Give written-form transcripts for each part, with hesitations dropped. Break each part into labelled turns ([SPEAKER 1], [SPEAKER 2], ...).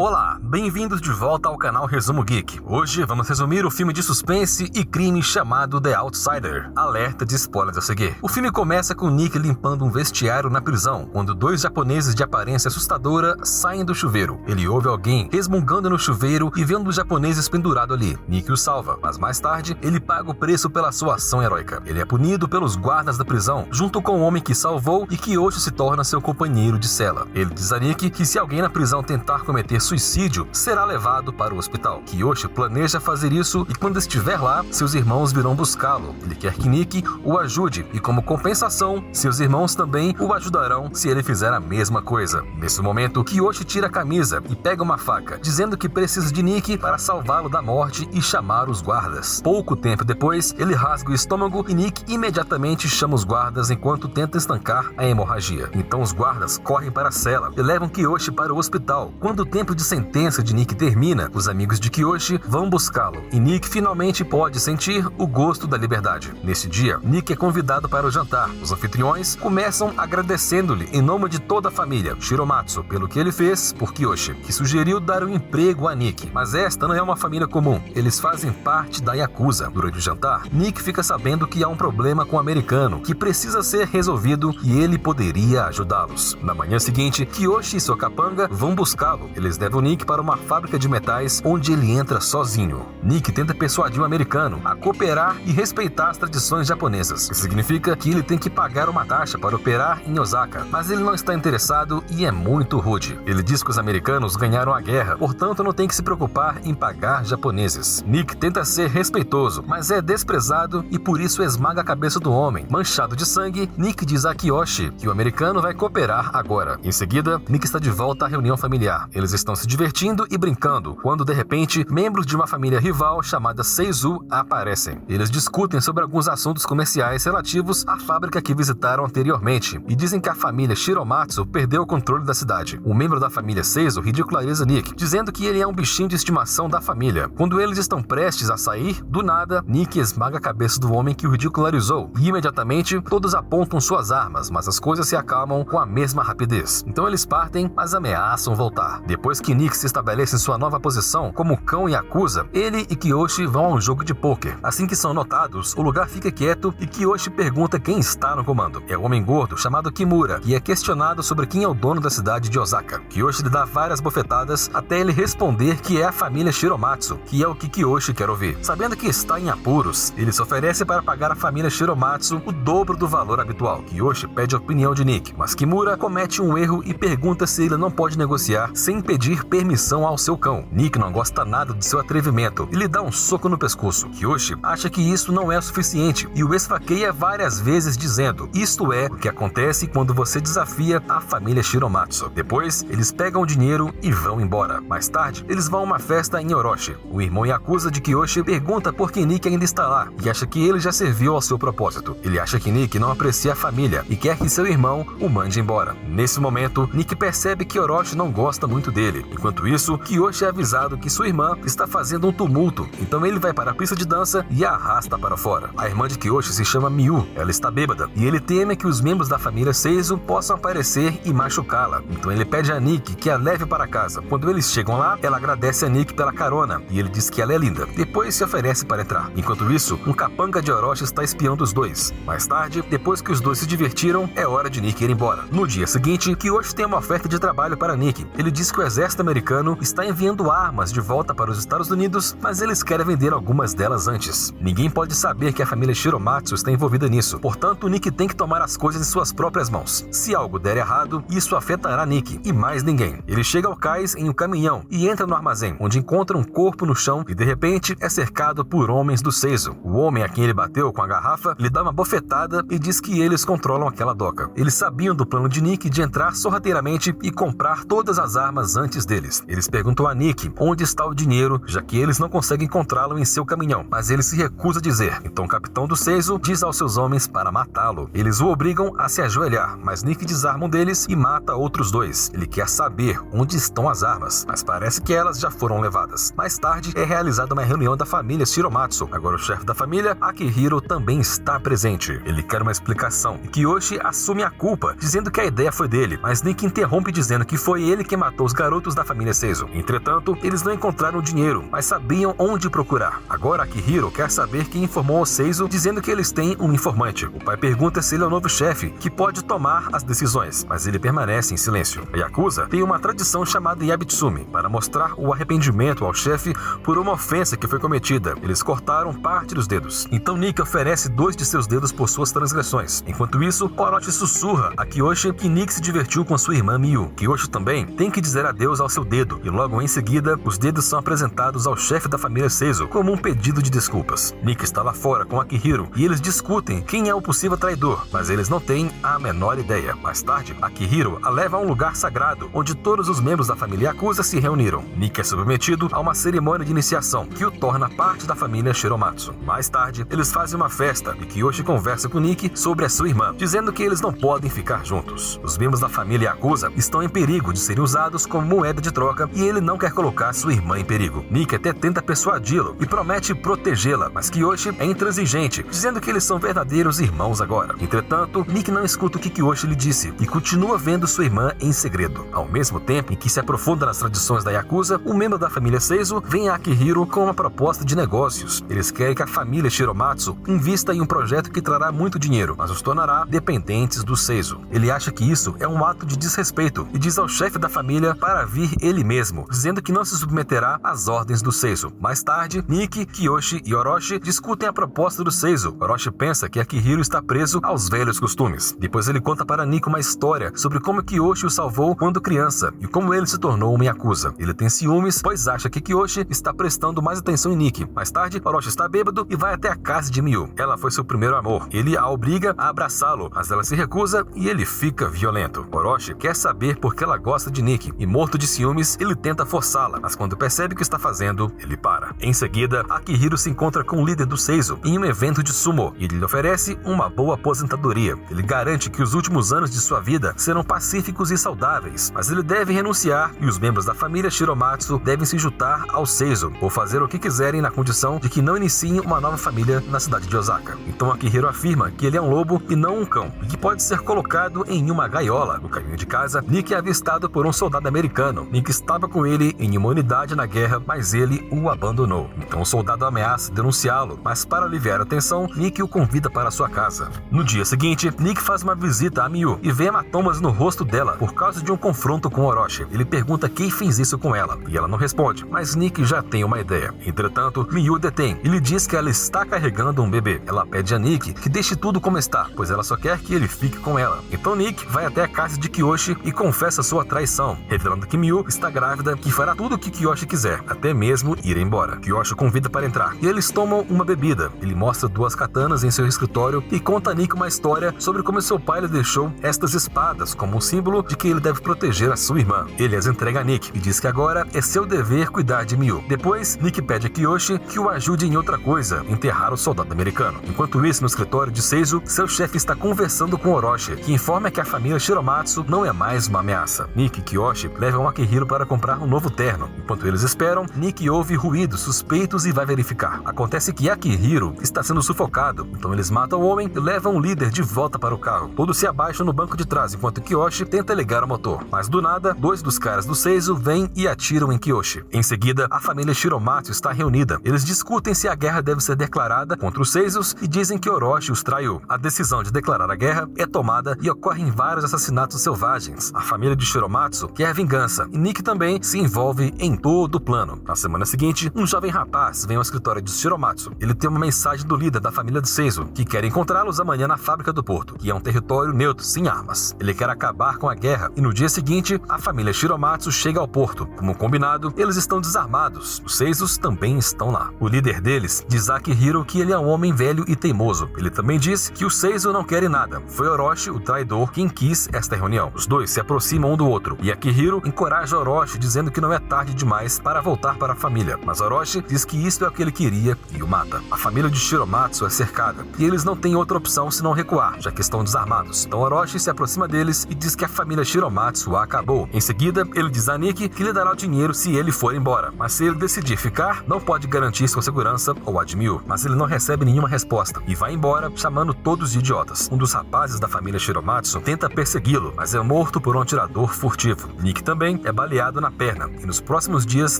[SPEAKER 1] Olá, bem-vindos de volta ao canal Resumo Geek. Hoje vamos resumir o filme de suspense e crime chamado The Outsider. Alerta de spoilers a seguir. O filme começa com Nick limpando um vestiário na prisão, quando dois japoneses de aparência assustadora saem do chuveiro. Ele ouve alguém resmungando no chuveiro e vendo os japoneses pendurado ali. Nick o salva, mas mais tarde ele paga o preço pela sua ação heróica. Ele é punido pelos guardas da prisão, junto com o homem que salvou e que hoje se torna seu companheiro de cela. Ele diz a Nick que se alguém na prisão tentar cometer suicídio, será levado para o hospital. Kiyoshi planeja fazer isso e quando estiver lá, seus irmãos virão buscá-lo. Ele quer que Nick o ajude e como compensação, seus irmãos também o ajudarão se ele fizer a mesma coisa. Nesse momento, Kiyoshi tira a camisa e pega uma faca, dizendo que precisa de Nick para salvá-lo da morte e chamar os guardas. Pouco tempo depois, ele rasga o estômago e Nick imediatamente chama os guardas enquanto tenta estancar a hemorragia. Então os guardas correm para a cela e levam Kiyoshi para o hospital. Quando o tempo de sentença de Nick termina, os amigos de Kiyoshi vão buscá-lo e Nick finalmente pode sentir o gosto da liberdade. Nesse dia, Nick é convidado para o jantar. Os anfitriões começam agradecendo-lhe em nome de toda a família Shiromatsu pelo que ele fez por Kiyoshi, que sugeriu dar um emprego a Nick. Mas esta não é uma família comum, eles fazem parte da Yakuza. Durante o jantar, Nick fica sabendo que há um problema com o americano que precisa ser resolvido e ele poderia ajudá-los. Na manhã seguinte, Kiyoshi e sua capanga vão buscá-lo. Eles levam Nick para uma fábrica de metais onde ele entra sozinho. Nick tenta persuadir o americano a cooperar e respeitar as tradições japonesas, que significa que ele tem que pagar uma taxa para operar em Osaka, mas ele não está interessado e é muito rude. Ele diz que os americanos ganharam a guerra, portanto não tem que se preocupar em pagar japoneses. Nick tenta ser respeitoso, mas é desprezado e por isso esmaga a cabeça do homem. Manchado de sangue, Nick diz a Kiyoshi que o americano vai cooperar agora. Em seguida, Nick está de volta à reunião familiar. Eles estão se divertindo e brincando, quando de repente, membros de uma família rival chamada Seizu aparecem. Eles discutem sobre alguns assuntos comerciais relativos à fábrica que visitaram anteriormente e dizem que a família Shiromatsu perdeu o controle da cidade. Um membro da família Seizu ridiculariza Nick, dizendo que ele é um bichinho de estimação da família. Quando eles estão prestes a sair, do nada, Nick esmaga a cabeça do homem que o ridicularizou e imediatamente todos apontam suas armas, mas as coisas se acalmam com a mesma rapidez. Então eles partem, mas ameaçam voltar. Depois que Nick se estabelece em sua nova posição como cão Yakuza, ele e Kiyoshi vão a um jogo de pôquer. Assim que são notados, o lugar fica quieto e Kiyoshi pergunta quem está no comando. É o homem gordo chamado Kimura, que é questionado sobre quem é o dono da cidade de Osaka. Kiyoshi lhe dá várias bofetadas até ele responder que é a família Shiromatsu, que é o que Kiyoshi quer ouvir. Sabendo que está em apuros, ele se oferece para pagar à família Shiromatsu o dobro do valor habitual. Kiyoshi pede a opinião de Nick, mas Kimura comete um erro e pergunta se ele não pode negociar sem pedir permissão ao seu cão. Nick não gosta nada de seu atrevimento e lhe dá um soco no pescoço. Kiyoshi acha que isso não é suficiente e o esfaqueia várias vezes dizendo: isto é o que acontece quando você desafia a família Shiromatsu. Depois, eles pegam o dinheiro e vão embora. Mais tarde, eles vão a uma festa em Orochi. O irmão Yakuza de Kiyoshi pergunta por que Nick ainda está lá e acha que ele já serviu ao seu propósito. Ele acha que Nick não aprecia a família e quer que seu irmão o mande embora. Nesse momento, Nick percebe que Orochi não gosta muito dele. Enquanto isso, Kiyoshi é avisado que sua irmã está fazendo um tumulto, então ele vai para a pista de dança e a arrasta para fora. A irmã de Kiyoshi se chama Miu, ela está bêbada, e ele teme que os membros da família Seizu possam aparecer e machucá-la, então ele pede a Nick que a leve para casa. Quando eles chegam lá, ela agradece a Nick pela carona, e ele diz que ela é linda. Depois se oferece para entrar. Enquanto isso, um capanga de Orochi está espiando os dois. Mais tarde, depois que os dois se divertiram, é hora de Nick ir embora. No dia seguinte, Kiyoshi tem uma oferta de trabalho para Nick. Ele diz que o exército americano está enviando armas de volta para os Estados Unidos, mas eles querem vender algumas delas antes. Ninguém pode saber que a família Shiromatsu está envolvida nisso, portanto Nick tem que tomar as coisas em suas próprias mãos. Se algo der errado, isso afetará Nick e mais ninguém. Ele chega ao cais em um caminhão e entra no armazém, onde encontra um corpo no chão e de repente é cercado por homens do Seizu. O homem a quem ele bateu com a garrafa lhe dá uma bofetada e diz que eles controlam aquela doca. Eles sabiam do plano de Nick de entrar sorrateiramente e comprar todas as armas antes deles. Eles perguntam a Nick onde está o dinheiro, já que eles não conseguem encontrá-lo em seu caminhão, mas ele se recusa a dizer. Então o capitão do Seizu diz aos seus homens para matá-lo. Eles o obrigam a se ajoelhar, mas Nick desarma um deles e mata outros dois. Ele quer saber onde estão as armas, mas parece que elas já foram levadas. Mais tarde é realizada uma reunião da família Shiromatsu. Agora o chefe da família, Akihiro, também está presente. Ele quer uma explicação e Kiyoshi assume a culpa, dizendo que a ideia foi dele, mas Nick interrompe dizendo que foi ele que matou os garotos investimentos da família Seizo. Entretanto, eles não encontraram dinheiro, mas sabiam onde procurar. Agora Akihiro quer saber quem informou ao Seizo, dizendo que eles têm um informante. O pai pergunta se ele é o novo chefe, que pode tomar as decisões, mas ele permanece em silêncio. A Yakuza tem uma tradição chamada Yabitsumi, para mostrar o arrependimento ao chefe por uma ofensa que foi cometida. Eles cortaram parte dos dedos. Então Nick oferece 2 de seus dedos por suas transgressões. Enquanto isso, Orochi sussurra a Kiyoshi que Nick se divertiu com sua irmã Miyu. Kiyoshi também tem que dizer adeus ao seu dedo, e logo em seguida, os dedos são apresentados ao chefe da família Seizo como um pedido de desculpas. Nick está lá fora com Akihiro e eles discutem quem é o possível traidor, mas eles não têm a menor ideia. Mais tarde, Akihiro a leva a um lugar sagrado, onde todos os membros da família Yakuza se reuniram. Nick é submetido a uma cerimônia de iniciação, que o torna parte da família Shiromatsu. Mais tarde, eles fazem uma festa e Kiyoshi conversa com Nick sobre a sua irmã, dizendo que eles não podem ficar juntos. Os membros da família Yakuza estão em perigo de serem usados como moeda de troca e ele não quer colocar sua irmã em perigo. Nick até tenta persuadi-lo e promete protegê-la, mas Kiyoshi é intransigente, dizendo que eles são verdadeiros irmãos agora. Entretanto, Nick não escuta o que Kiyoshi lhe disse e continua vendo sua irmã em segredo. Ao mesmo tempo em que se aprofunda nas tradições da Yakuza, um membro da família Seizo vem a Akihiro com uma proposta de negócios. Eles querem que a família Shiromatsu invista em um projeto que trará muito dinheiro, mas os tornará dependentes do Seizo. Ele acha que isso é um ato de desrespeito e diz ao chefe da família para vir ele mesmo, dizendo que não se submeterá às ordens do Seizo. Mais tarde, Nick, Kiyoshi e Orochi discutem a proposta do Seizo. Orochi pensa que Akihiro está preso aos velhos costumes. Depois ele conta para Nick uma história sobre como Kiyoshi o salvou quando criança e como ele se tornou uma Yakuza. Ele tem ciúmes, pois acha que Kiyoshi está prestando mais atenção em Nick. Mais tarde, Orochi está bêbado e vai até a casa de Miyu. Ela foi seu primeiro amor. Ele a obriga a abraçá-lo, mas ela se recusa e ele fica violento. Orochi quer saber por que ela gosta de Nick e, morto de ciúmes, ele tenta forçá-la, mas quando percebe o que está fazendo, ele para. Em seguida, Akihiro se encontra com o líder do Seizo em um evento de sumo e ele lhe oferece uma boa aposentadoria. Ele garante que os últimos anos de sua vida serão pacíficos e saudáveis, mas ele deve renunciar e os membros da família Shiromatsu devem se juntar ao Seizo ou fazer o que quiserem na condição de que não iniciem uma nova família na cidade de Osaka. Então Akihiro afirma que ele é um lobo e não um cão e que pode ser colocado em uma gaiola. No caminho de casa, Nick é avistado por um soldado americano. Nick estava com ele em uma unidade na guerra, mas ele o abandonou. Então o soldado ameaça denunciá-lo, mas para aliviar a tensão, Nick o convida para sua casa. No dia seguinte, Nick faz uma visita a Miyu e vê hematomas no rosto dela por causa de um confronto com Orochi. Ele pergunta quem fez isso com ela e ela não responde, mas Nick já tem uma ideia. Entretanto, Miyu detém e lhe diz que ela está carregando um bebê. Ela pede a Nick que deixe tudo como está, pois ela só quer que ele fique com ela. Então Nick vai até a casa de Kiyoshi e confessa sua traição, revelando que Miyu está grávida, que fará tudo o que Kiyoshi quiser, até mesmo ir embora. Kiyoshi o convida para entrar e eles tomam uma bebida. Ele mostra 2 katanas em seu escritório e conta a Nick uma história sobre como seu pai lhe deixou estas espadas como um símbolo de que ele deve proteger a sua irmã. Ele as entrega a Nick e diz que agora é seu dever cuidar de Miyu. Depois, Nick pede a Kiyoshi que o ajude em outra coisa, enterrar o soldado americano. Enquanto isso, no escritório de Seizo, seu chefe está conversando com Orochi, que informa que a família Shiromatsu não é mais uma ameaça. Nick e Kiyoshi levam Akihiro para comprar um novo terno. Enquanto eles esperam, Nick ouve ruídos suspeitos e vai verificar. Acontece que Akihiro está sendo sufocado, então eles matam o homem e levam o líder de volta para o carro. Todos se abaixam no banco de trás, enquanto Kiyoshi tenta ligar o motor. Mas do nada, 2 dos caras do Seizo vêm e atiram em Kiyoshi. Em seguida, a família Shiromatsu está reunida. Eles discutem se a guerra deve ser declarada contra os Seizos e dizem que Orochi os traiu. A decisão de declarar a guerra é tomada e ocorrem vários assassinatos selvagens. A família de Shiromatsu quer vingança e Nick também se envolve em todo o plano. Na semana seguinte, um jovem rapaz vem ao escritório de Shiromatsu. Ele tem uma mensagem do líder da família do Seizo, que quer encontrá-los amanhã na fábrica do porto, que é um território neutro, sem armas. Ele quer acabar com a guerra e no dia seguinte, a família Shiromatsu chega ao porto. Como combinado, eles estão desarmados. Os Seizos também estão lá. O líder deles diz a Akihiro que ele é um homem velho e teimoso. Ele também diz que os Seizo não querem nada. Foi Orochi, o traidor, quem quis esta reunião. Os dois se aproximam um do outro e Akihiro encoraja Orochi dizendo que não é tarde demais para voltar para a família. Mas Orochi Orochi diz que isso é o que ele queria e o mata. A família de Shiromatsu é cercada e eles não têm outra opção senão recuar, já que estão desarmados. Então Orochi se aproxima deles e diz que a família Shiromatsu acabou. Em seguida, ele diz a Nikki que lhe dará o dinheiro se ele for embora, mas se ele decidir ficar, não pode garantir sua segurança ou a de Miu. Mas ele não recebe nenhuma resposta e vai embora, chamando todos de idiotas. Um dos rapazes da família Shiromatsu tenta persegui-lo, mas é morto por um atirador furtivo. Nick também é baleado na perna e nos próximos dias,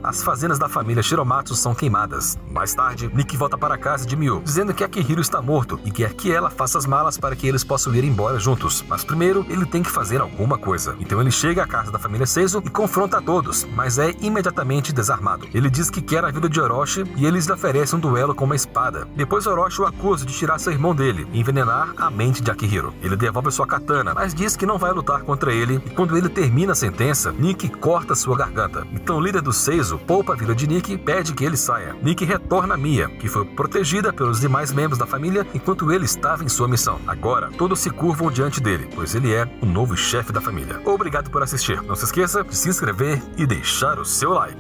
[SPEAKER 1] as fazendas da família Shiromatsu são queimadas. Mais tarde, Nick volta para a casa de Miu, dizendo que Akihiro está morto e quer que ela faça as malas para que eles possam ir embora juntos. Mas primeiro, ele tem que fazer alguma coisa. Então ele chega à casa da família Seizo e confronta a todos, mas é imediatamente desarmado. Ele diz que quer a vida de Orochi e eles lhe oferecem um duelo com uma espada. Depois Orochi o acusa de tirar seu irmão dele e envenenar a mente de Akihiro. Ele devolve sua katana, mas diz que não vai lutar contra ele e quando ele termina a sentença, Nick corta sua garganta. Então o líder do Seizo poupa a vida de Nick e pede que ele saia. Nick retorna a Mia, que foi protegida pelos demais membros da família enquanto ele estava em sua missão. Agora, todos se curvam diante dele, pois ele é o novo chefe da família. Obrigado por assistir. Não se esqueça de se inscrever e deixar o seu like.